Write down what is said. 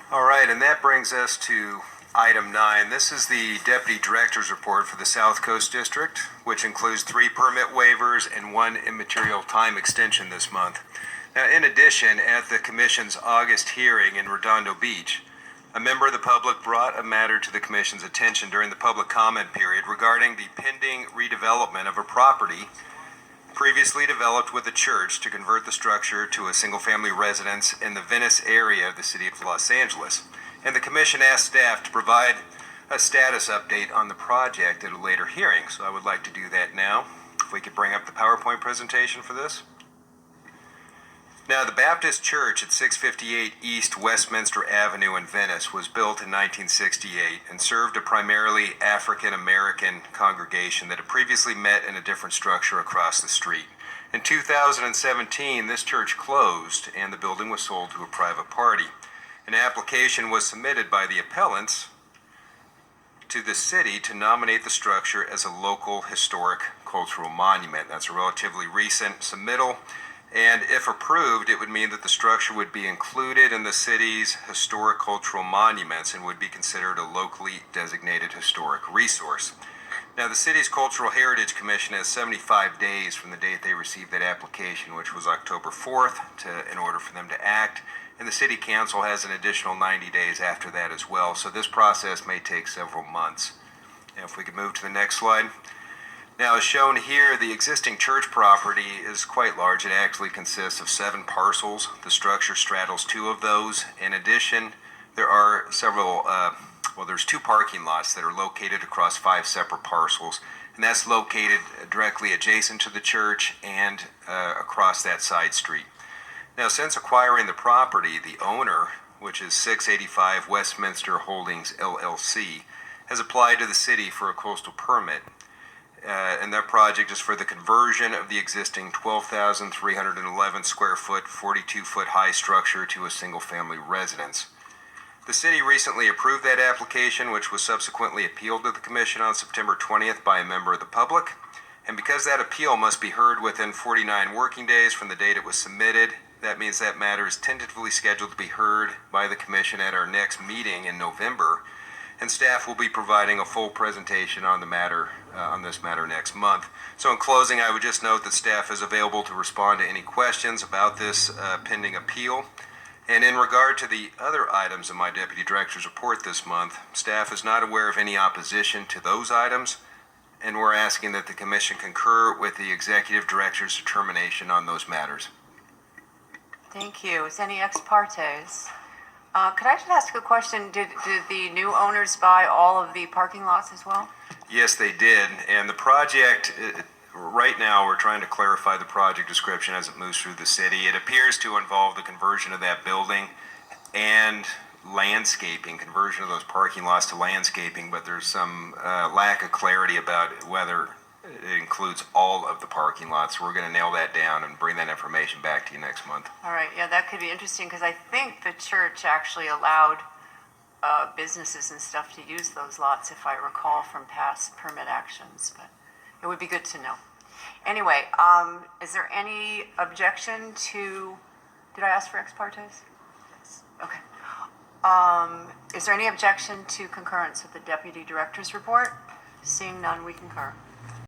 All right, and that brings us to item 9. This is the Deputy Director's report for the South Coast District, which includes 3 permit waivers and 1 immaterial time extension this month. Now, in addition, at the Commission's August hearing in Redondo Beach, a member of the public brought a matter to the Commission's attention during the public comment period regarding the pending redevelopment of a property previously developed with a church to convert the structure to a single-family residence in the Venice area of the city of Los Angeles. And the Commission asked staff to provide a status update on the project at a later hearing. So I would like to do that now. If we could bring up the PowerPoint presentation for this. Now, the Baptist Church at 658 East Westminster Avenue in Venice was built in 1968 and served a primarily African-American congregation that had previously met in a different structure across the street. In 2017, this church closed and the building was sold to a private party. An application was submitted by the appellants to the city to nominate the structure as a local historic cultural monument. That's a relatively recent submittal. And if approved, it would mean that the structure would be included in the city's historic cultural monuments and would be considered a locally designated historic resource. Now, the city's Cultural Heritage Commission has 75 days from the date they received that application, which was October 4th, in order for them to act. And the City Council has an additional 90 days after that as well. So this process may take several months. Now, if we could move to the next slide. Now, as shown here, the existing church property is quite large. It actually consists of 7 parcels. The structure straddles 2 of those. In addition, there are there's 2 parking lots that are located across 5 separate parcels, and that's located directly adjacent to the church and across that side street. Now, since acquiring the property, the owner, which is 685 Westminster Holdings LLC, has applied to the city for a coastal permit. And that project is for the conversion of the existing 12,311 square foot, 42-foot high structure to a single-family residence. The city recently approved that application, which was subsequently appealed to the Commission on September 20th by a member of the public. And because that appeal must be heard within 49 working days from the date it was submitted, that means that matter is tentatively scheduled to be heard by the Commission at our next meeting in November. And staff will be providing a full presentation on this matter next month. So in closing, I would just note that staff is available to respond to any questions about this pending appeal. And in regard to the other items in my Deputy Director's report this month, staff is not aware of any opposition to those items, and we're asking that the Commission concur with the Executive Director's determination on those matters. Thank you. Is any ex partes? Could I just ask a question? Did the new owners buy all of the parking lots as well? Yes, they did. And the project, right now we're trying to clarify the project description as it moves through the city. It appears to involve the conversion of that building and landscaping, conversion of those parking lots to landscaping, but there's some lack of clarity about whether it includes all of the parking lots. So we're going to nail that down and bring that information back to you next month. All right. Yeah, that could be interesting because I think the church actually allowed businesses and stuff to use those lots, if I recall from past permit actions, but it would be good to know. Anyway, is there any objection to, did I ask for ex partes? Yes. Okay. Is there any objection to concurrence with the Deputy Director's report? Seeing none, we concur.